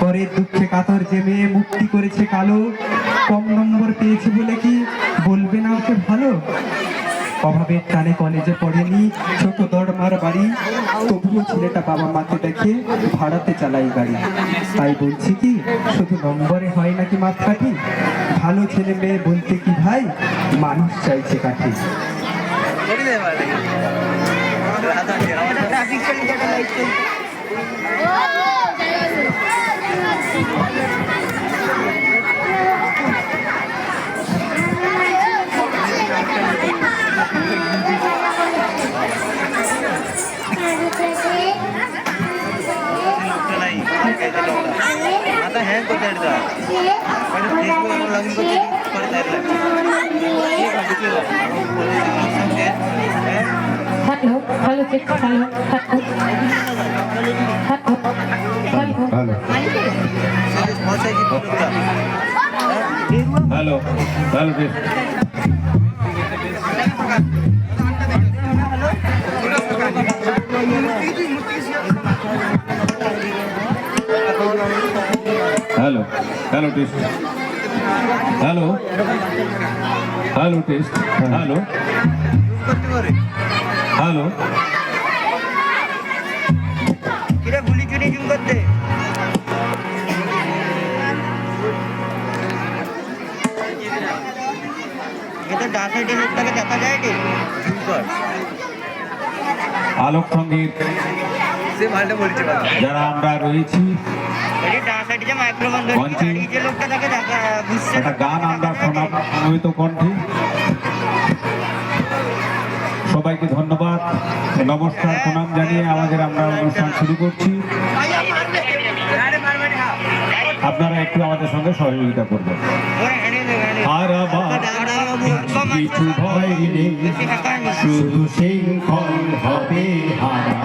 পরের দুঃখে কাতর যে মেয়ে মুক্তি করেছে কালো, কম নম্বর পেয়েছে বলে কি বলবে না ওকে ভালো? অভাবের টানে কলেজে পড়েনি, ছোট দরমার বাড়ি, তবুও ছেলেটা বাবা মাকে দেখে ভাড়াতে চালাই গাড়ি। তাই বলছি কি শুধু নম্বরে হয় নাকি মাপকাঠি? ভালো ছেলে মেয়ে বলতে কি ভাই মানুষ চাইছে কাঠি। Hello, hello, check, hello, hello, hello hello hello hello test hello hello test hello hello কিরে গুলি চুরি জুম করতে এটা ডান সাইডে লোকটাকে দেখা যায় রে জুম কর আলোক সঙ্গীত সে ভালো বলছে যারা আমরা রয়েছি এই ডান সাইডে যে মাইক্রোফোন ধরে মঞ্চে এই যে লোকটা তাকে দেখা বুঝছে একটা গান আমরা শোনাব সমবেত কণ্ঠে। সবাইকে ধন্যবাদ নমস্কার প্রণাম জানিয়ে আমাদের আমরা অনুষ্ঠান শুরু করছি। আপনারা একটু আমাদের সঙ্গে সহযোগিতা করবেন। আর আমার কিছু ভয় নেই, শুধু সিংহল হবে হারা।